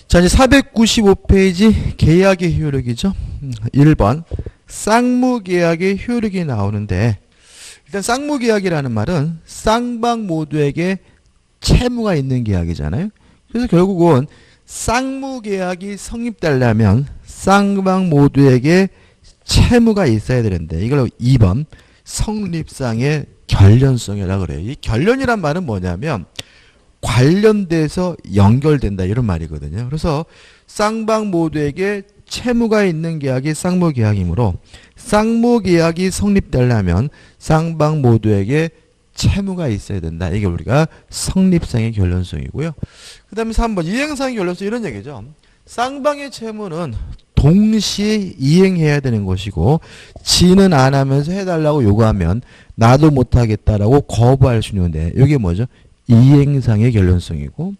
자, 이제 495페이지 계약의 효력이죠. 1번 쌍무계약의 효력이 나오는데, 일단 쌍무계약이라는 말은 쌍방 모두에게 채무가 있는 계약이잖아요. 그래서 결국은 쌍무계약이 성립되려면 쌍방 모두에게 채무가 있어야 되는데, 이걸 2번 성립상의 결련성이라고 그래요. 이 결련이란 말은 뭐냐면 관련돼서 연결된다 이런 말이거든요. 그래서 쌍방 모두에게 채무가 있는 계약이 쌍무계약이므로 쌍무계약이 성립되려면 쌍방 모두에게 채무가 있어야 된다. 이게 우리가 성립상의 결련성이고요. 그 다음에 3번 이행상의 결련성 이런 얘기죠. 쌍방의 채무는 동시에 이행해야 되는 것이고 지는 안 하면서 해달라고 요구하면 나도 못하겠다라고 거부할 수 있는데 이게 뭐죠? 이행상의 결련성이고,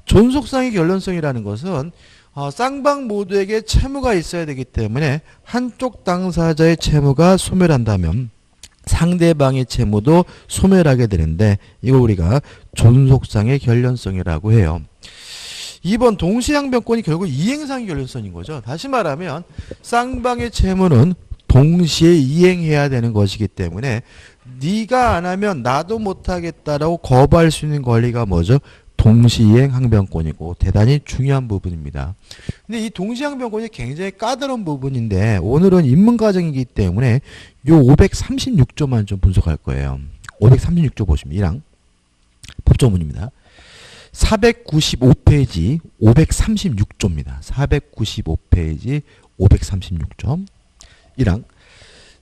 존속상의 결련성이라는 것은 쌍방 모두에게 채무가 있어야 되기 때문에 한쪽 당사자의 채무가 소멸한다면 상대방의 채무도 소멸하게 되는데 이걸 우리가 존속상의 결련성이라고 해요. 2번 동시양변권이 결국 이행상의 결련성인 거죠. 다시 말하면 쌍방의 채무는 동시에 이행해야 되는 것이기 때문에 네가 안 하면 나도 못하겠다라고 거부할 수 있는 권리가 뭐죠? 동시이행 항변권이고 대단히 중요한 부분입니다. 근데 이 동시항변권이 굉장히 까다로운 부분인데 오늘은 입문과정이기 때문에 요 536조만 좀 분석할 거예요. 536조 보시면 1항 법조문입니다. 495페이지 536조입니다. 495페이지 536조 1항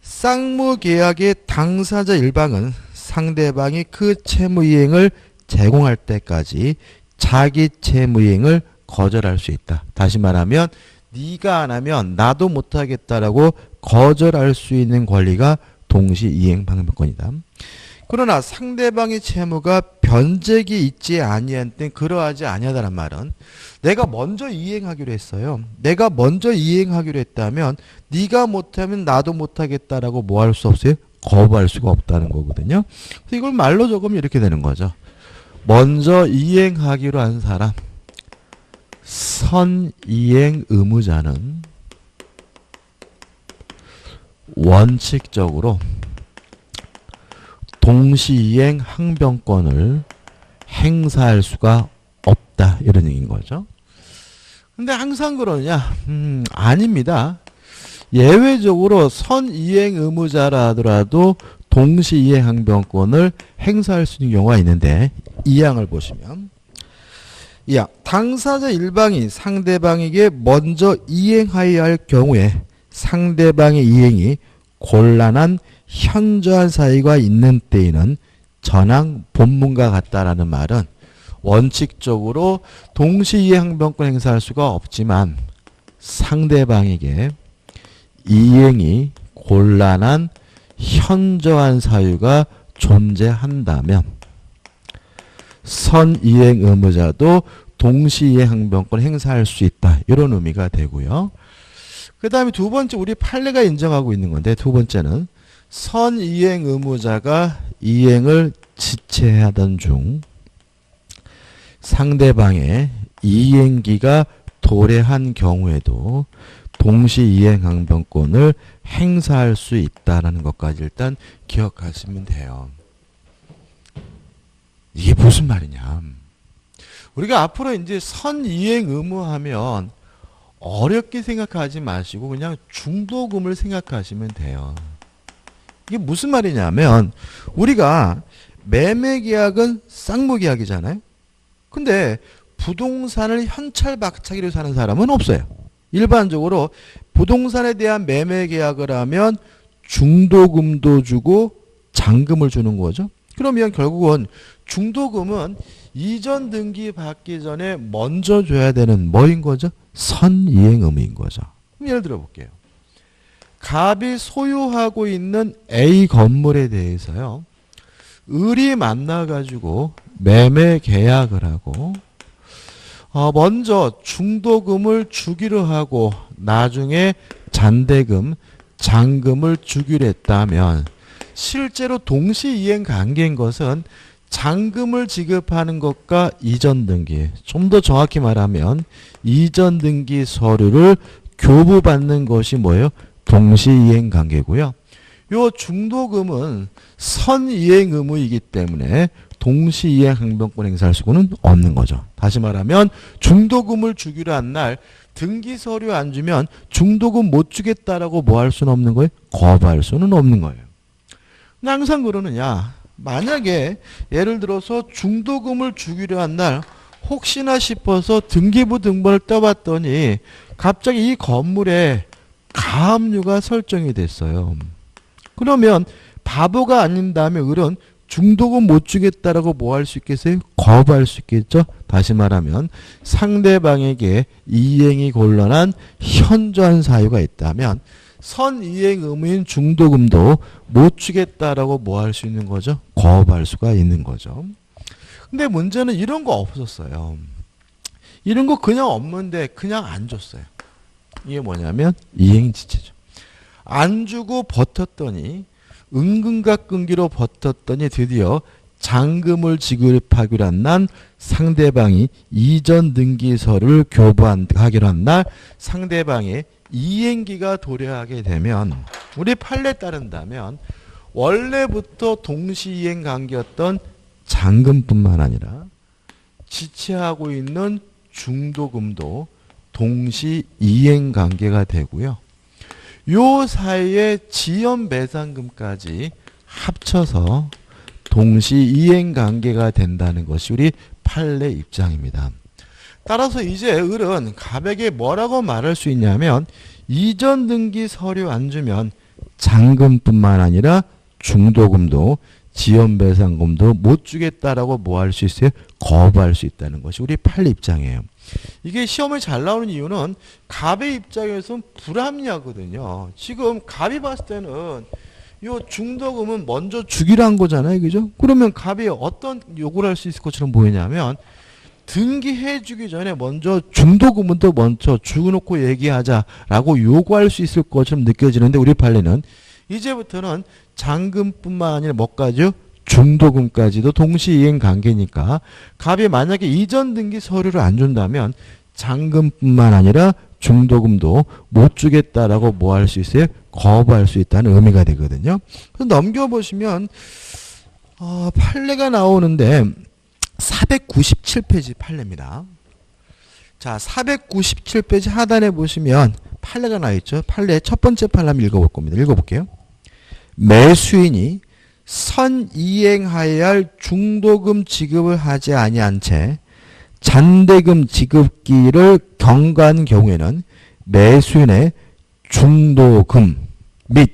쌍무계약의 당사자 일방은 상대방이 그 채무이행을 제공할 때까지 자기 채무이행을 거절할 수 있다. 다시 말하면 네가 안 하면 나도 못하겠다라고 거절할 수 있는 권리가 동시이행 방변권이다. 그러나 상대방의 채무가 변제기 있지 아니한 땐 그러하지 아니하다는 말은 내가 먼저 이행하기로 했어요. 내가 먼저 이행하기로 했다면 네가 못하면 나도 못하겠다라고 뭐 할 수 없어요? 거부할 수가 없다는 거거든요. 그래서 이걸 말로 적으면 이렇게 되는 거죠. 먼저 이행하기로 한 사람 선이행 의무자는 원칙적으로 동시이행 항변권을 행사할 수가 없다 이런 얘기인 거죠. 근데 항상 그러냐? 아닙니다. 예외적으로 선이행 의무자라 하더라도 동시이행 항변권을 행사할 수 있는 경우가 있는데 이 항을 보시면 이 항 당사자 일방이 상대방에게 먼저 이행하여야 할 경우에 상대방의 이행이 곤란한 현저한 사유가 있는 때에는 전항 본문과 같다라는 말은 원칙적으로 동시이행 항변권 행사할 수가 없지만 상대방에게 이행이 곤란한 현저한 사유가 존재한다면 선이행 의무자도 동시이행 항변권 행사할 수 있다. 이런 의미가 되고요. 그 다음에 두 번째 우리 판례가 인정하고 있는 건데 두 번째는 선이행 의무자가 이행을 지체하던 중 상대방의 이행기가 도래한 경우에도 동시이행 항변권을 행사할 수 있다는 것까지 일단 기억하시면 돼요. 이게 무슨 말이냐. 우리가 앞으로 이제 선이행 의무하면 어렵게 생각하지 마시고 그냥 중도금을 생각하시면 돼요. 이게 무슨 말이냐면 우리가 매매계약은 쌍무계약이잖아요. 근데 부동산을 현찰박차기로 사는 사람은 없어요. 일반적으로 부동산에 대한 매매계약을 하면 중도금도 주고 잔금을 주는 거죠. 그러면 결국은 중도금은 이전 등기 받기 전에 먼저 줘야 되는 뭐인 거죠? 선이행 의무인 거죠. 예를 들어 볼게요. 갑이 소유하고 있는 A 건물에 대해서요. 을이 만나가지고 매매 계약을 하고 먼저 중도금을 주기로 하고 나중에 잔대금, 잔금을 주기로 했다면 실제로 동시이행 관계인 것은 잔금을 지급하는 것과 이전 등기, 좀 더 정확히 말하면 이전 등기 서류를 교부받는 것이 뭐예요? 동시이행 관계고요. 요 중도금은 선이행 의무이기 때문에 동시이행 항변권 행사할 수는 없는 거죠. 다시 말하면 중도금을 주기로 한 날 등기 서류 안 주면 중도금 못 주겠다라고 뭐 할 수는 없는 거예요? 거부할 수는 없는 거예요. 근데 항상 그러느냐? 만약에 예를 들어서 중도금을 주기로 한 날 혹시나 싶어서 등기부 등본을 떠봤더니 갑자기 이 건물에 가압류가 설정이 됐어요. 그러면 바보가 아닌 다음에 을은 중도금 못 주겠다라고 뭐 할 수 있겠어요? 거부할 수 있겠죠? 다시 말하면 상대방에게 이행이 곤란한 현저한 사유가 있다면 선이행 의무인 중도금도 못 주겠다라고 뭐 할 수 있는 거죠? 거부할 수가 있는 거죠. 근데 문제는 이런 거 없었어요. 이런 거 그냥 없는데 그냥 안 줬어요. 이게 뭐냐면 이행지체죠. 안 주고 버텼더니 은근각근기로 버텼더니 드디어 잔금을 지급하기로 한 날 상대방이 이전 등기서를 교부하기로 한 날 상대방의 이행기가 도래하게 되면 우리 판례에 따른다면 원래부터 동시이행 관계였던 잔금뿐만 아니라 지체하고 있는 중도금도 동시이행 관계가 되고요. 요 사이에 지연배상금까지 합쳐서 동시이행 관계가 된다는 것이 우리 판례 입장입니다. 따라서 이제 을은 갑에게 뭐라고 말할 수 있냐면 이전 등기 서류 안 주면 잔금뿐만 아니라 중도금도 지연배상금도 못 주겠다라고 뭐 할 수 있어요? 거부할 수 있다는 것이 우리 판례 입장이에요. 이게 시험에 잘 나오는 이유는 갑의 입장에서는 불합리하거든요. 지금 갑이 봤을 때는 요 중도금은 먼저 주기로 한 거잖아요. 그죠? 그러면 갑이 어떤 요구를 할 수 있을 것처럼 보이냐면 등기해 주기 전에 먼저 중도금은 또 먼저 주놓고 얘기하자라고 요구할 수 있을 것처럼 느껴지는데 우리 판례는 이제부터는 잔금뿐만 아니라 뭐까지요? 중도금까지도 동시이행 관계니까 갑이 만약에 이전 등기 서류를 안 준다면 잔금뿐만 아니라 중도금도 못 주겠다라고 뭐 할 수 있어요? 거부할 수 있다는 의미가 되거든요. 그래서 넘겨보시면 판례가 나오는데 497페이지 판례입니다. 자, 497페이지 하단에 보시면 판례가 나와 있죠. 판례 첫 번째 판례 한번 읽어볼 겁니다. 읽어볼게요. 매수인이 선이행하여야 할 중도금 지급을 하지 아니한 채 잔대금 지급기를 경과한 경우에는 매수인의 중도금 및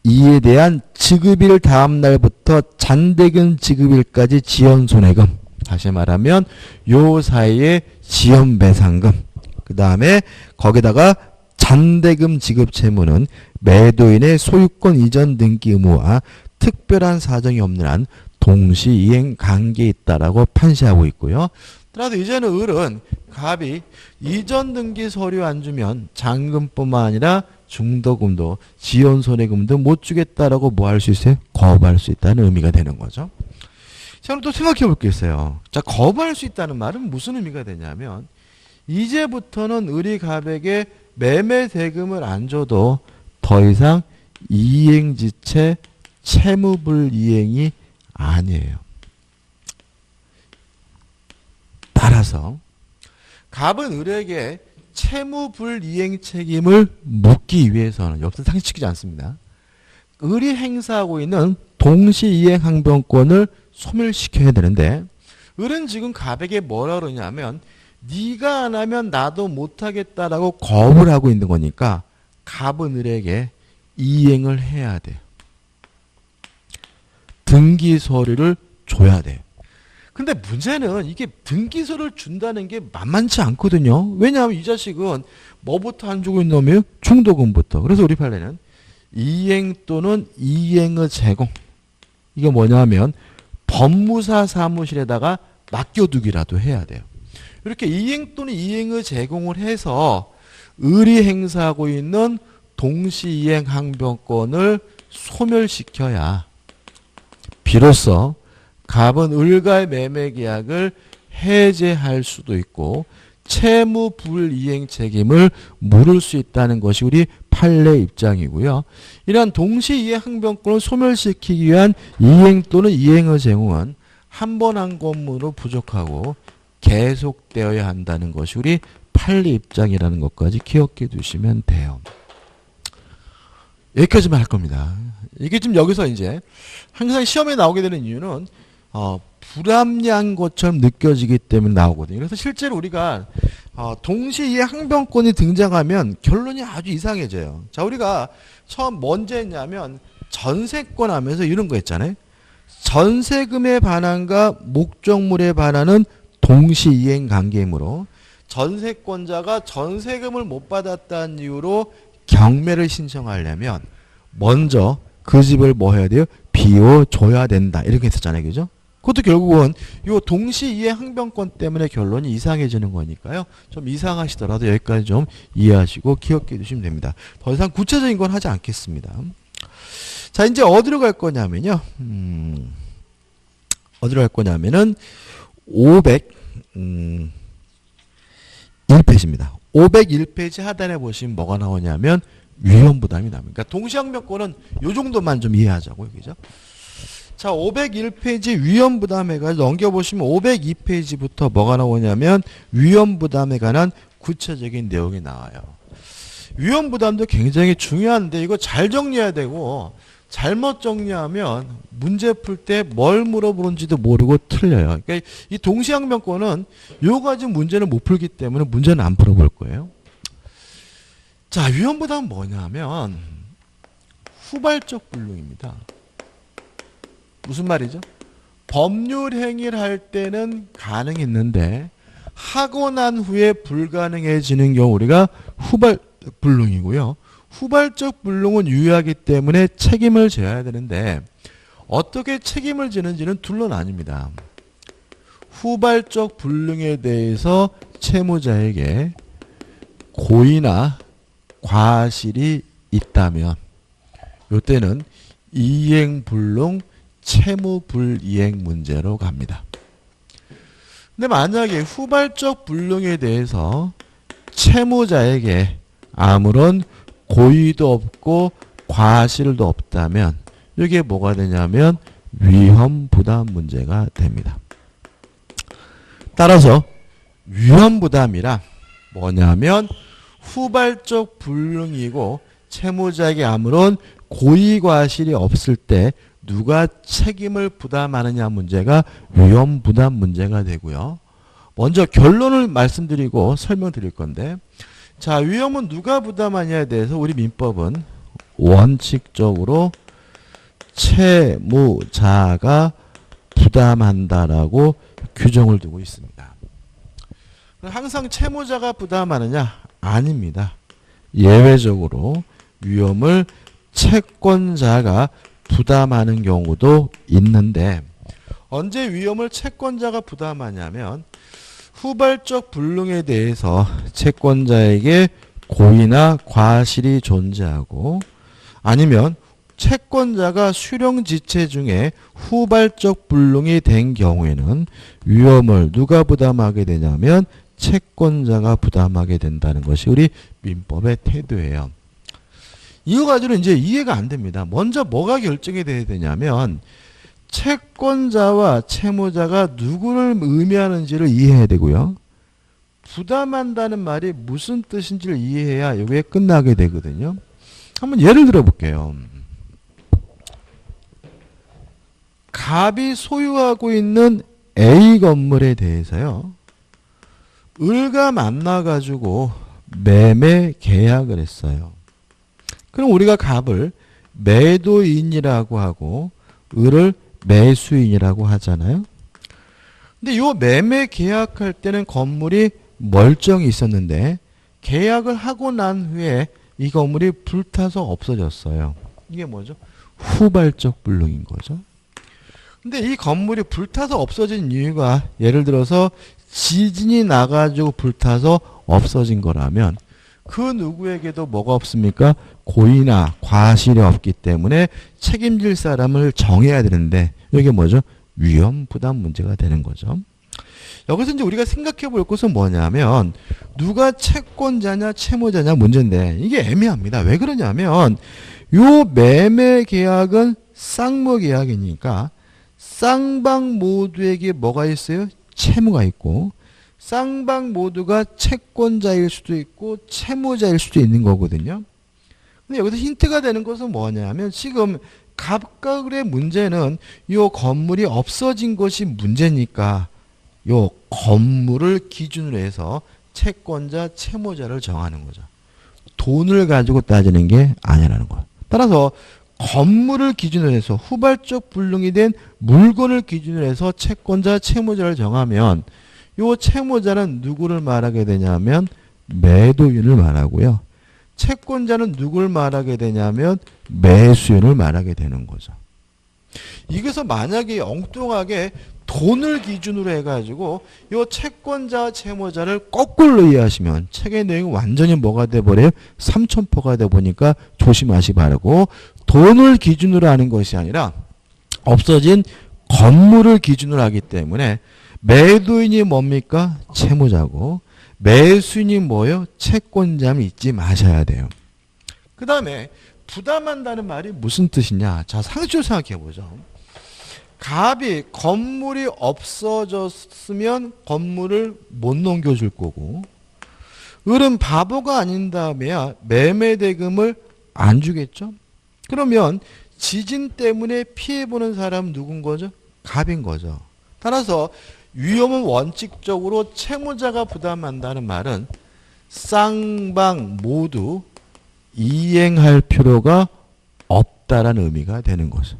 이에 대한 지급일 다음 날부터 잔대금 지급일까지 지연손해금, 다시 말하면 요 사이에 지연배상금, 그 다음에 거기다가 잔대금 지급 채무는 매도인의 소유권 이전 등기 의무와 특별한 사정이 없는 한 동시이행 관계에 있다라고 판시하고 있고요. 따라서 이제는 을은 갑이 이전 등기 서류 안 주면 잔금뿐만 아니라 중도금도 지연손해금도 못 주겠다라고 뭐 할 수 있어요? 거부할 수 있다는 의미가 되는 거죠. 자, 그럼 또 생각해 볼 게 있어요. 자, 거부할 수 있다는 말은 무슨 의미가 되냐면 이제부터는 을이 갑에게 매매 대금을 안 줘도 더 이상 이행지체 채무불이행이 아니에요. 따라서 갑은 을에게 채무불이행 책임을 묻기 위해서는 여기서 상식시키지 않습니다. 을이 행사하고 있는 동시이행 항변권을 소멸시켜야 되는데 을은 지금 갑에게 뭐라 그러냐면 네가 안 하면 나도 못하겠다라고 거부를 하고 있는 거니까 갑은 을에게 이행을 해야 돼요. 등기 서류를 줘야 돼요. 근데 문제는 이게 등기서를 준다는 게 만만치 않거든요. 왜냐하면 이 자식은 뭐부터 안 주고 있는 놈이에요? 중도금부터. 그래서 우리 판례는 이행 또는 이행의 제공. 이게 뭐냐면 법무사 사무실에다가 맡겨두기라도 해야 돼요. 이렇게 이행 또는 이행의 제공을 해서 을이 행사하고 있는 동시이행 항변권을 소멸시켜야 비로소 갑은 을과의 매매 계약을 해제할 수도 있고 채무 불이행 책임을 물을 수 있다는 것이 우리 판례 입장이고요. 이러한 동시이행 항변권을 소멸시키기 위한 이행 또는 이행의 제공은 한 번 한 건으로 부족하고 계속되어야 한다는 것이 우리 판례 입장이라는 것까지 기억해 두시면 돼요. 여기까지만 할 겁니다. 이게 지금 여기서 이제 항상 시험에 나오게 되는 이유는 불합리한 것처럼 느껴지기 때문에 나오거든요. 그래서 실제로 우리가 동시에 항변권이 등장하면 결론이 아주 이상해져요. 자, 우리가 처음 먼저 했냐면 전세권 하면서 이런 거 했잖아요. 전세금의 반환과 목적물의 반환은 동시이행 관계이므로 전세권자가 전세금을 못 받았다는 이유로 경매를 신청하려면 먼저 그 집을 뭐 해야 돼요? 비워줘야 된다. 이렇게 했었잖아요. 그죠? 그것도 결국은 이 동시이행 항변권 때문에 결론이 이상해지는 거니까요. 좀 이상하시더라도 여기까지 좀 이해하시고 기억해 두시면 됩니다. 더 이상 구체적인 건 하지 않겠습니다. 자, 이제 어디로 갈 거냐면요. 어디로 갈 거냐면은 501페이지입니다. 501페이지 하단에 보시면 뭐가 나오냐면 위험부담이 나옵니다. 그러니까 동시항변권은 요 정도만 좀 이해하자고요. 그죠? 자, 501페이지 위험부담에 가지고 넘겨보시면 502페이지부터 뭐가 나오냐면 위험부담에 관한 구체적인 내용이 나와요. 위험부담도 굉장히 중요한데 이거 잘 정리해야 되고 잘못 정리하면 문제 풀 때 뭘 물어보는지도 모르고 틀려요. 그러니까 이 동시항변권은 요 가지 문제는 못 풀기 때문에 문제는 안 풀어볼 거예요. 자, 위험부담은 뭐냐면 후발적 불능입니다. 무슨 말이죠? 법률 행위를 할 때는 가능했는데 하고 난 후에 불가능해지는 경우 우리가 후발적 불능이고요. 후발적 불능은 유효하기 때문에 책임을 져야 되는데 어떻게 책임을 지는지는 둘로 나뉩니다. 후발적 불능에 대해서 채무자에게 고의나 과실이 있다면 이때는 이행불능 채무불이행 문제로 갑니다. 근데 만약에 후발적 불능에 대해서 채무자에게 아무런 고의도 없고 과실도 없다면 이게 뭐가 되냐면 위험부담 문제가 됩니다. 따라서 위험부담이란 뭐냐면 후발적 불능이고 채무자에게 아무런 고의과실이 없을 때 누가 책임을 부담하느냐 문제가 위험부담 문제가 되고요. 먼저 결론을 말씀드리고 설명드릴 건데 자, 위험은 누가 부담하냐에 대해서 우리 민법은 원칙적으로 채무자가 부담한다라고 규정을 두고 있습니다. 항상 채무자가 부담하느냐? 아닙니다. 예외적으로 위험을 채권자가 부담하는 경우도 있는데 언제 위험을 채권자가 부담하냐면 후발적 불능에 대해서 채권자에게 고의나 과실이 존재하고 아니면 채권자가 수령지체 중에 후발적 불능이 된 경우에는 위험을 누가 부담하게 되냐면 채권자가 부담하게 된다는 것이 우리 민법의 태도예요. 이거 가지고는 이제 이해가 안 됩니다. 먼저 뭐가 결정이 돼야 되냐면 채권자와 채무자가 누구를 의미하는지를 이해해야 되고요. 부담한다는 말이 무슨 뜻인지를 이해해야 이게 끝나게 되거든요. 한번 예를 들어 볼게요. 갑이 소유하고 있는 A 건물에 대해서요. 을과 만나가지고 매매 계약을 했어요. 그럼 우리가 갑을 매도인이라고 하고 을을 매수인이라고 하잖아요. 근데 이 매매 계약할 때는 건물이 멀쩡히 있었는데 계약을 하고 난 후에 이 건물이 불타서 없어졌어요. 이게 뭐죠? 후발적 불능인 거죠. 근데 이 건물이 불타서 없어진 이유가 예를 들어서 지진이 나가지고 불타서 없어진 거라면 그 누구에게도 뭐가 없습니까? 고의나 과실이 없기 때문에 책임질 사람을 정해야 되는데 이게 뭐죠? 위험 부담 문제가 되는 거죠. 여기서 이제 우리가 생각해 볼 것은 뭐냐면 누가 채권자냐 채무자냐 문제인데 이게 애매합니다. 왜 그러냐면 요 매매 계약은 쌍무 계약이니까 쌍방 모두에게 뭐가 있어요? 채무가 있고 쌍방 모두가 채권자일 수도 있고 채무자일 수도 있는 거거든요. 근데 여기서 힌트가 되는 것은 뭐냐면 지금 갑과 을의 문제는 요 건물이 없어진 것이 문제니까 요 건물을 기준으로 해서 채권자, 채무자를 정하는 거죠. 돈을 가지고 따지는 게 아니라는 거예요. 따라서 건물을 기준으로 해서 후발적 불능이 된 물건을 기준으로 해서 채권자, 채무자를 정하면 요 채무자는 누구를 말하게 되냐면 매도인을 말하고요. 채권자는 누구를 말하게 되냐면 매수인을 말하게 되는 거죠. 여기서 만약에 엉뚱하게 돈을 기준으로 해가지고 요 채권자 채무자를 거꾸로 이해하시면 책의 내용이 완전히 뭐가 돼버려요? 삼천포가 돼보니까 조심하시 바라고 돈을 기준으로 하는 것이 아니라 없어진 건물을 기준으로 하기 때문에 매도인이 뭡니까? 채무자고 매수인이 뭐예요? 채권자면 잊지 마셔야 돼요. 그 다음에 부담한다는 말이 무슨 뜻이냐? 자, 상식적으로 생각해보죠. 갑이 건물이 없어졌으면 건물을 못 넘겨줄 거고 을은 바보가 아닌 다음에야 매매대금을 안 주겠죠. 그러면 지진 때문에 피해보는 사람은 누군 거죠? 갑인 거죠. 따라서 위험은 원칙적으로 채무자가 부담한다는 말은 쌍방 모두 이행할 필요가 없다라는 의미가 되는 거죠.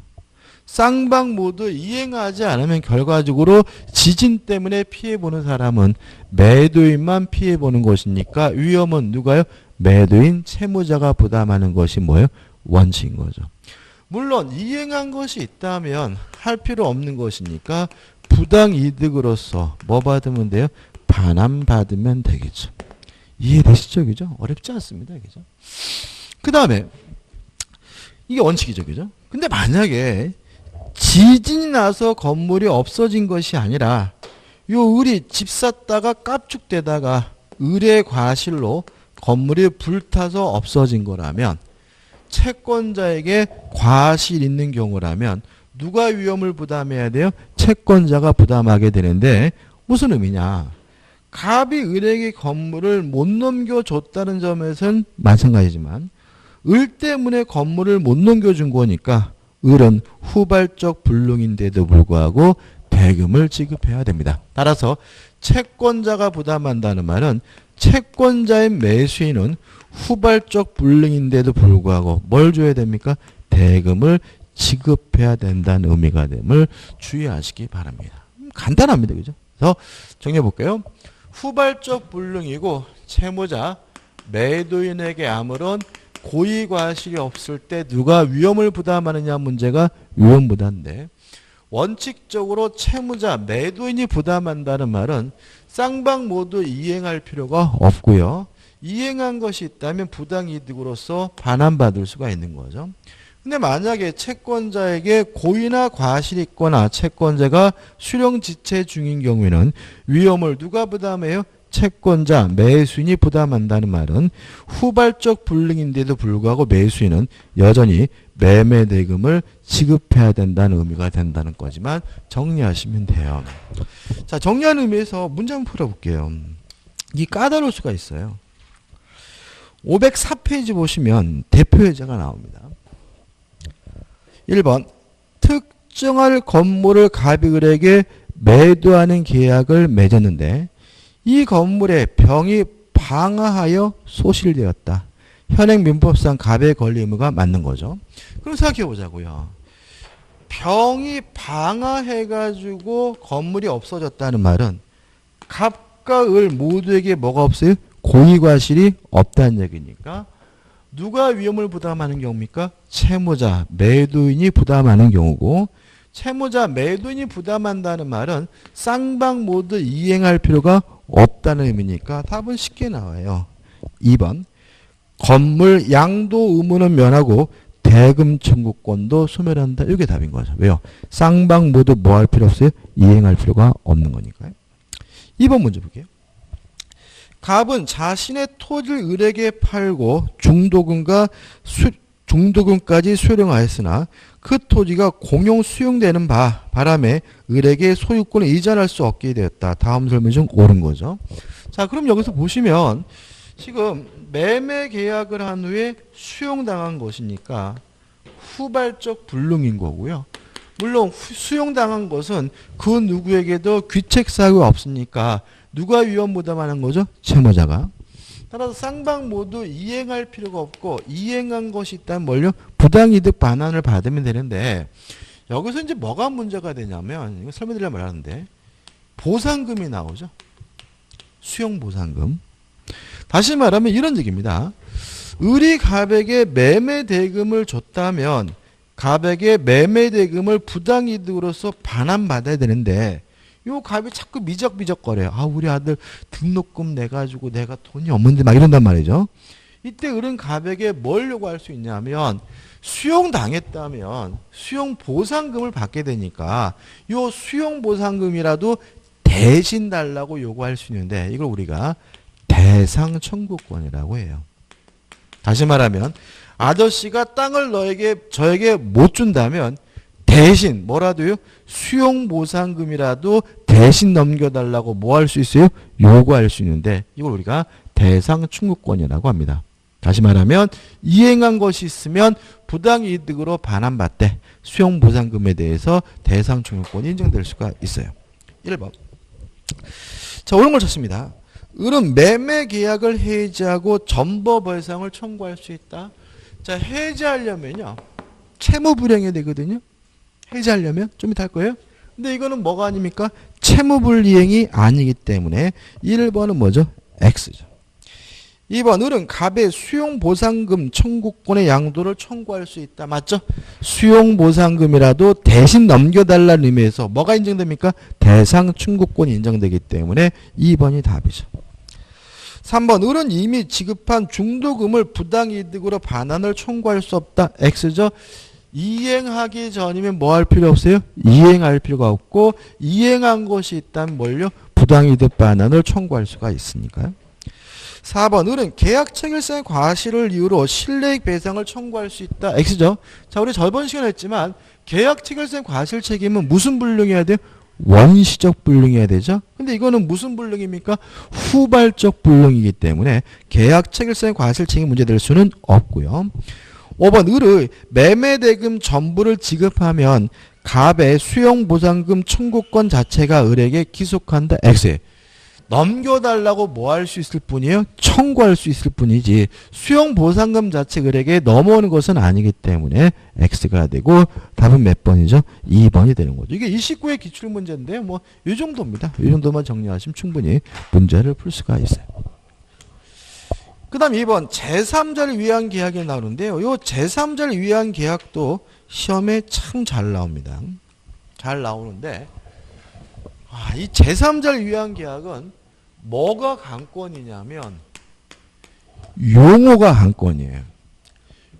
쌍방 모두 이행하지 않으면 결과적으로 지진 때문에 피해보는 사람은 매도인만 피해보는 것이니까 위험은 누가요? 매도인, 채무자가 부담하는 것이 뭐예요? 원칙인 거죠. 물론 이행한 것이 있다면 할 필요 없는 것이니까 부당이득으로서 뭐 받으면 돼요? 반환받으면 되겠죠. 이해되시죠? 그죠? 어렵지 않습니다. 그죠? 그 다음에 이게 원칙이죠. 그죠? 근데 만약에 지진이 나서 건물이 없어진 것이 아니라 요 을이 집 샀다가 깝죽대다가 을의 과실로 건물이 불타서 없어진 거라면 채권자에게 과실 있는 경우라면 누가 위험을 부담해야 돼요? 채권자가 부담하게 되는데 무슨 의미냐? 갑이 을에게 건물을 못 넘겨줬다는 점에서는 마찬가지지만 을 때문에 건물을 못 넘겨준 거니까 을은 후발적 불능인데도 불구하고 대금을 지급해야 됩니다. 따라서 채권자가 부담한다는 말은 채권자인 매수인은 후발적 불능인데도 불구하고 뭘 줘야 됩니까? 대금을 지급해야 된다는 의미가 됨을 주의하시기 바랍니다. 간단합니다. 그죠? 그래서 정리해 볼게요. 후발적 불능이고 채무자, 매도인에게 아무런 고의과실이 없을 때 누가 위험을 부담하느냐 문제가 위험 부담인데 원칙적으로 채무자, 매도인이 부담한다는 말은 쌍방 모두 이행할 필요가 없고요. 이행한 것이 있다면 부당이득으로서 반환받을 수가 있는 거죠. 근데 만약에 채권자에게 고의나 과실이 있거나 채권자가 수령지체 중인 경우에는 위험을 누가 부담해요? 채권자, 매수인이 부담한다는 말은 후발적 불능인데도 불구하고 매수인은 여전히 매매대금을 지급해야 된다는 의미가 된다는 거지만 정리하시면 돼요. 자, 정리하는 의미에서 문제 한번 풀어볼게요. 이 까다로울 수가 있어요. 504페이지 보시면 대표 예제가 나옵니다. 1번 특정할 건물을 갑이 을에게 매도하는 계약을 맺었는데 이 건물에 병이 방화하여 소실되었다. 현행 민법상 갑의 권리 의무가 맞는 거죠. 그럼 생각해 보자고요. 병이 방화해가지고 건물이 없어졌다는 말은 갑과 을 모두에게 뭐가 없어요? 고의과실이 없다는 얘기니까 누가 위험을 부담하는 경우입니까? 채무자, 매도인이 부담하는 경우고 채무자, 매도인이 부담한다는 말은 쌍방 모두 이행할 필요가 없다는 의미니까 답은 쉽게 나와요. 2번 건물 양도 의무는 면하고 대금 청구권도 소멸한다. 이게 답인 거죠. 왜요? 쌍방 모두 뭐 할 필요 없어요? 이행할 필요가 없는 거니까요. 2번 문제 볼게요. 갑은 자신의 토지를 을에게 팔고 중도금까지 수령하였으나 그 토지가 공용 수용되는 바람에 을에게 소유권을 이전할 수 없게 되었다. 다음 설명 중 옳은 거죠. 자, 그럼 여기서 보시면 지금 매매 계약을 한 후에 수용당한 것이니까 후발적 불능인 거고요. 물론 수용당한 것은 그 누구에게도 귀책사유가 없으니까 누가 위험 부담하는 거죠? 채무자가. 따라서 쌍방 모두 이행할 필요가 없고 이행한 것이 있다면 뭘요? 부당이득 반환을 받으면 되는데 여기서 이제 뭐가 문제가 되냐면 이거 설명드리려면 말하는데 보상금이 나오죠. 수용 보상금. 다시 말하면 이런 얘기입니다. 을이 갑에게 매매 대금을 줬다면 갑에게 매매 대금을 부당이득으로서 반환받아야 되는데 요 갑이 자꾸 미적미적거려요. 아, 우리 아들 등록금 내가지고 내가 돈이 없는데 막 이런단 말이죠. 이때 을은 갑에게 뭘 요구할 수 있냐면 수용당했다면 수용보상금을 받게 되니까 요 수용보상금이라도 대신 달라고 요구할 수 있는데 이걸 우리가 대상 청구권이라고 해요. 다시 말하면 아저씨가 땅을 저에게 못 준다면 대신 뭐라도요? 수용보상금이라도 대신 넘겨달라고 뭐 할 수 있어요? 요구할 수 있는데 이걸 우리가 대상 청구권이라고 합니다. 다시 말하면 이행한 것이 있으면 부당이득으로 반환받되 수용보상금에 대해서 대상 청구권이 인정될 수가 있어요. 1번. 자, 옳은 걸 찾습니다. 을은 매매 계약을 해지하고 전보배상을 청구할 수 있다. 자, 해지하려면요. 채무 불이행해야 되거든요. 해지하려면 좀 이따 할 거예요. 근데 이거는 뭐가 아닙니까? 채무 불이행이 아니기 때문에 1번은 뭐죠? X죠. 2번 을은 갑의 수용보상금 청구권의 양도를 청구할 수 있다. 맞죠? 수용보상금이라도 대신 넘겨달라는 의미에서 뭐가 인정됩니까? 대상 청구권이 인정되기 때문에 2번이 답이죠. 3번 을은 이미 지급한 중도금을 부당이득으로 반환을 청구할 수 없다. X죠. 이행하기 전이면 뭐 할 필요 없어요? 이행할 필요가 없고 이행한 것이 있다면 뭘요? 부당이득 반환을 청구할 수가 있으니까요. 4번 을은 계약 체결상의 과실을 이유로 실내익 배상을 청구할 수 있다. X죠. 자, 우리 저번 시간에 했지만 계약 체결상의 과실 책임은 무슨 불능해야 돼요? 원시적 불능해야 되죠. 근데 이거는 무슨 불능입니까? 후발적 불능이기 때문에 계약 체결상의 과실 책임 문제될 수는 없고요. 5번 을의 매매대금 전부를 지급하면 갑의 수용보상금 청구권 자체가 을에게 기속한다. X. 넘겨달라고 뭐 할 수 있을 뿐이에요? 청구할 수 있을 뿐이지 수용보상금 자체 을에게 넘어오는 것은 아니기 때문에 X가 되고 답은 몇 번이죠? 2번이 되는 거죠. 이게 29의 기출문제인데 뭐 이 정도입니다. 이 정도만 정리하시면 충분히 문제를 풀 수가 있어요. 그 다음 2번 제3자를 위한 계약이 나오는데요. 이 제3자를 위한 계약도 시험에 참 잘 나옵니다. 잘 나오는데 이 제3자를 위한 계약은 뭐가 관건이냐면 용어가 관건이에요.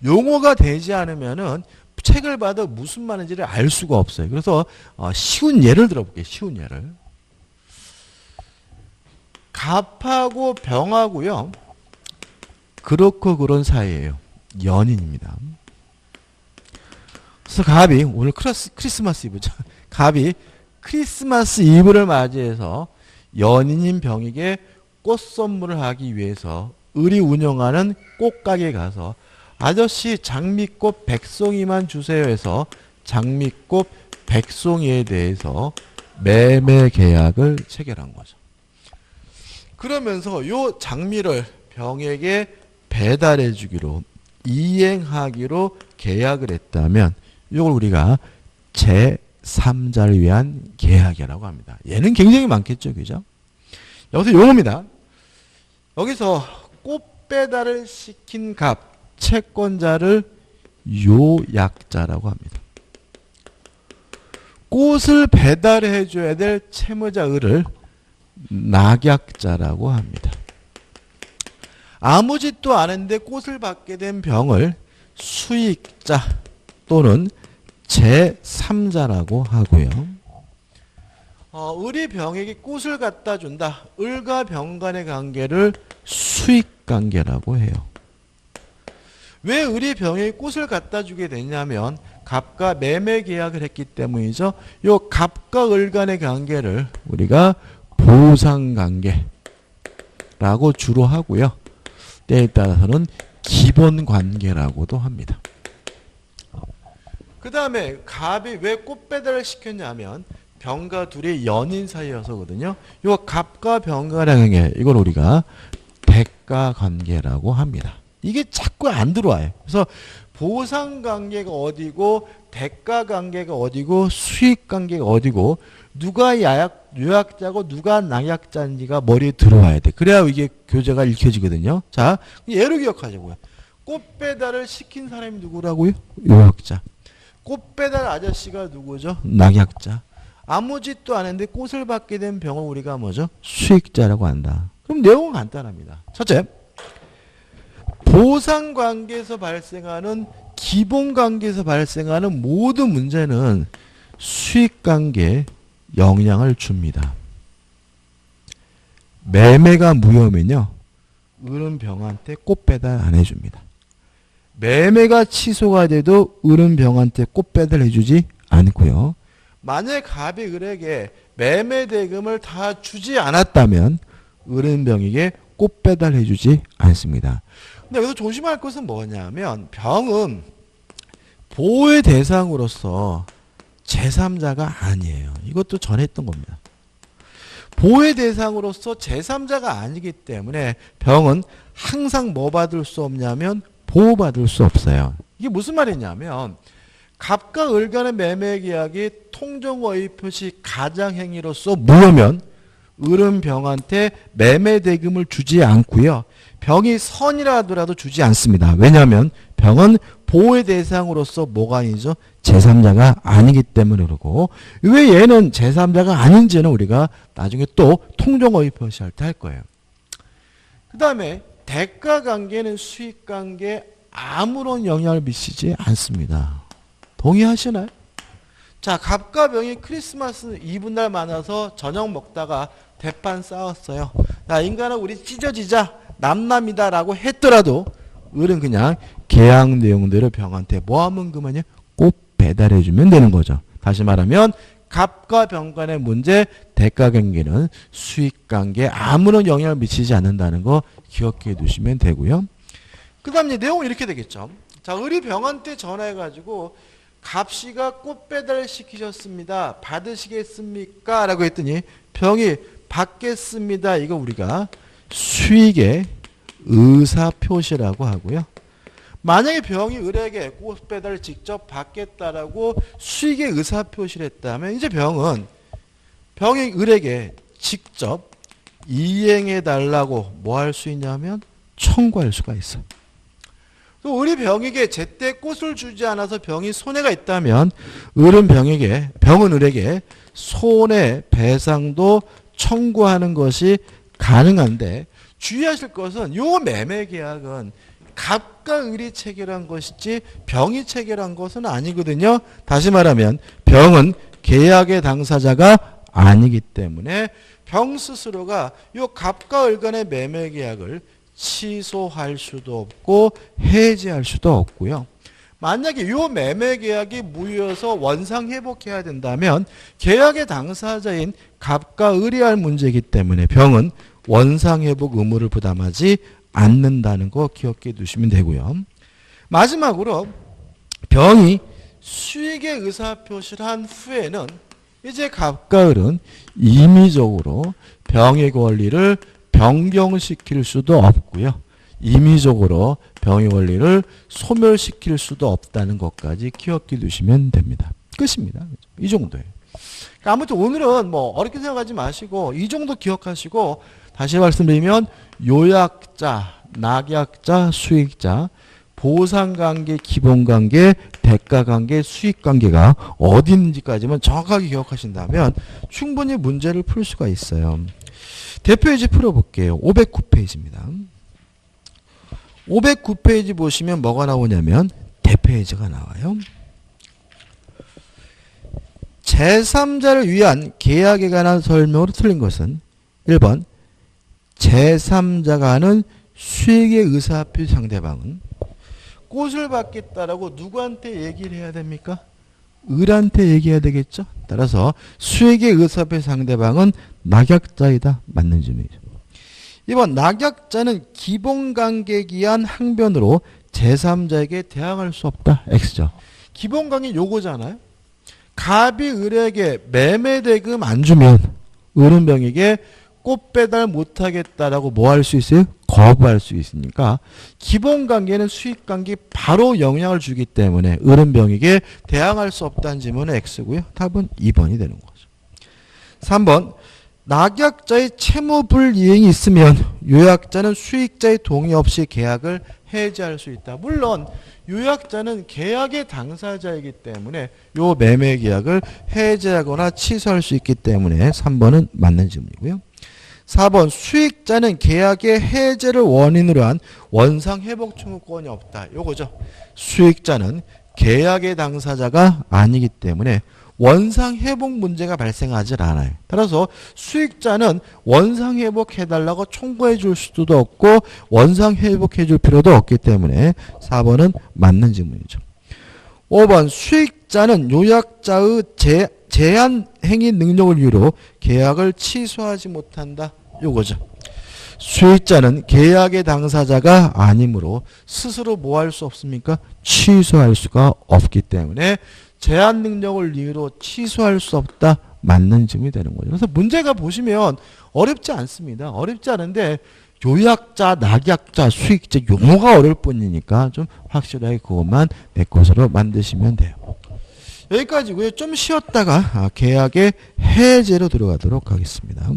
용어가 되지 않으면은 책을 봐도 무슨 말인지를 알 수가 없어요. 그래서 쉬운 예를 들어볼게요. 쉬운 예를. 갑하고 병하고요. 그렇고 그런 사이예요. 연인입니다. 그래서 갑이 오늘 크리스마스 이브죠. 갑이 크리스마스 이브를 맞이해서 연인인 병에게 꽃 선물을 하기 위해서 을이 운영하는 꽃가게에 가서 아저씨 장미꽃 100송이만 주세요 해서 장미꽃 100송이에 대해서 매매 계약을 체결한 거죠. 그러면서 요 장미를 병에게 배달해 주기로 이행하기로 계약을 했다면 이걸 우리가 제3자를 위한 계약이라고 합니다. 얘는 굉장히 많겠죠. 그죠? 여기서 용어입니다. 여기서 꽃 배달을 시킨 갑, 채권자를 요약자라고 합니다. 꽃을 배달해 줘야 될 채무자 을을 낙약자라고 합니다. 아무 짓도 안 했는데 꽃을 받게 된 병을 수익자 또는 제3자라고 하고요. 을이 병에게 꽃을 갖다 준다. 을과 병 간의 관계를 수익관계라고 해요. 왜 을이 병에게 꽃을 갖다 주게 됐냐면 갑과 매매 계약을 했기 때문이죠. 요 갑과 을 간의 관계를 우리가 보상관계라고 주로 하고요. 때에 따라서는 기본관계라고도 합니다. 그 다음에 갑이 왜 꽃 배달을 시켰냐면 병과 둘이 연인 사이여서거든요. 요 갑과 병 간의 관계, 이걸 우리가 대가관계라고 합니다. 이게 자꾸 안 들어와요. 그래서 보상관계가 어디고 대가관계가 어디고 수익관계가 어디고 누가 요약자고 누가 낙약자인지가 머리에 들어와야 돼. 그래야 이게 교재가 읽혀지거든요. 자, 예로 기억하자고요. 꽃 배달을 시킨 사람이 누구라고요? 요약자. 꽃 배달 아저씨가 누구죠? 낙약자. 아무 짓도 안 했는데 꽃을 받게 된 병을 우리가 뭐죠? 수익자라고 한다. 그럼 내용은 간단합니다. 첫째, 보상관계에서 발생하는 기본관계에서 발생하는 모든 문제는 수익관계에 영향을 줍니다. 매매가 무효면요, 을은 병한테 꽃 배달 안 해줍니다. 매매가 취소가 돼도 을은 병한테 꽃 배달 해주지 않고요. 만약 갑이 을에게 매매 대금을 다 주지 않았다면 을은 병에게 꽃 배달 해주지 않습니다. 근데 여기서 조심할 것은 뭐냐면 병은 보호의 대상으로서 제3자가 아니에요. 이것도 전에 했던 겁니다. 보호의 대상으로서 제3자가 아니기 때문에 병은 항상 뭐 받을 수 없냐면 보호받을 수 없어요. 이게 무슨 말이냐면 갑과 을 간의 매매 계약이 통정어휘표시 가장행위로서 무효면 을은 병한테 매매 대금을 주지 않고요. 병이 선이라 하더라도 주지 않습니다. 왜냐하면 병은 보호의 대상으로서 뭐가 아니죠? 제3자가 아니기 때문에 그러고, 왜 얘는 제3자가 아닌지는 우리가 나중에 또 통정어휘표시할 때 할 거예요. 그 다음에 대가관계는 수익관계에 아무런 영향을 미치지 않습니다. 동의하시나요? 자, 갑과 병이 크리스마스 이브날 만나서 저녁 먹다가 대판 싸웠어요. 야, 인간아 우리 찢어지자, 남남이다 라고 했더라도 을은 그냥 계약 내용대로 병한테 뭐 하면 그만이요? 꼭 배달해주면 되는 거죠. 다시 말하면 갑과 병 간의 문제, 대가관계는 수익관계에 아무런 영향을 미치지 않는다는 거 기억해 두시면 되고요. 그 다음 이제 내용은 이렇게 되겠죠. 자, 을이 병한테 전화해가지고 갑씨가 꽃 배달 시키셨습니다. 받으시겠습니까? 라고 했더니 병이 받겠습니다. 이거 우리가 수익의 의사표시라고 하고요. 만약에 병이 을에게 꽃 배달을 직접 받겠다라고 수익의 의사표시를 했다면 이제 병이 을에게 직접 이행해 달라고 뭐 할 수 있냐면 청구할 수가 있어요. 또 을이 병에게 제때 꽃을 주지 않아서 병이 손해가 있다면 병은 을에게 손해배상도 청구하는 것이 가능한데, 주의하실 것은 요 매매 계약은 갑과 을이 체결한 것이지 병이 체결한 것은 아니거든요. 다시 말하면 병은 계약의 당사자가 아니기 때문에 병 스스로가 요 갑과 을 간의 매매 계약을 취소할 수도 없고 해지할 수도 없고요. 만약에 요 매매 계약이 무효여서 원상 회복해야 된다면 계약의 당사자인 갑과 을이 할 문제이기 때문에 병은 원상 회복 의무를 부담하지 않는다는 거 기억해 두시면 되고요. 마지막으로 병이 수익의 의사표시를 한 후에는 이제 갑과 을은 임의적으로 병의 권리를 변경시킬 수도 없고요. 임의적으로 병의 권리를 소멸시킬 수도 없다는 것까지 기억해 두시면 됩니다. 끝입니다. 이 정도예요. 아무튼 오늘은 뭐 어렵게 생각하지 마시고 이 정도 기억하시고, 다시 말씀드리면 요약자, 낙약자, 수익자, 보상관계, 기본관계, 대가관계, 수익관계가 어디 있는지까지만 정확하게 기억하신다면 충분히 문제를 풀 수가 있어요. 대표예제 풀어볼게요. 509페이지입니다. 509페이지 보시면 뭐가 나오냐면 4페이지가 나와요. 제3자를 위한 계약에 관한 설명으로 틀린 것은 1번 제3자가 하는 수익의 의사표 상대방은 꽃을 받겠다라고 누구한테 얘기를 해야 됩니까? 을한테 얘기해야 되겠죠. 따라서 수익의 의사표 상대방은 낙약자이다. 맞는 질문이죠. 2번 낙약자는 기본관계 기한 항변으로 제3자에게 대항할 수 없다. X죠. 기본관계 요거잖아요. 갑이 을에게 매매대금 안 주면 을은 병에게 꽃 배달 못하겠다라고 뭐 할 수 있어요? 거부할 수 있으니까 기본관계는 수익관계 바로 영향을 주기 때문에 을은 병에게 대항할 수 없다는 질문은 X고요. 답은 2번이 되는 거죠. 3번 낙약자의 채무불이행이 있으면 요약자는 수익자의 동의 없이 계약을 해지할 수 있다. 물론 요약자는 계약의 당사자이기 때문에 요 매매 계약을 해지하거나 취소할 수 있기 때문에 3번은 맞는 질문이고요. 4번 수익자는 계약의 해제를 원인으로 한 원상회복 청구권이 없다. 요거죠. 수익자는 계약의 당사자가 아니기 때문에 원상회복 문제가 발생하지 않아요. 따라서 수익자는 원상회복해달라고 청구해 줄 수도 없고 원상회복해 줄 필요도 없기 때문에 4번은 맞는 질문이죠. 5번 수익자는 요약자의 제한 행위 능력을 이유로 계약을 취소하지 못한다. 요거죠. 수익자는 계약의 당사자가 아니므로 스스로 뭐 할 수 없습니까? 취소할 수가 없기 때문에 제한 능력을 이유로 취소할 수 없다. 맞는 질문이 되는 거죠. 그래서 문제가 보시면 어렵지 않습니다. 어렵지 않은데 요약자, 낙약자, 수익자 용어가 어려울 뿐이니까 좀 확실하게 그것만 메꿔서 만드시면 돼요. 여기까지고요. 좀 쉬었다가 계약의 해제로 들어가도록 하겠습니다.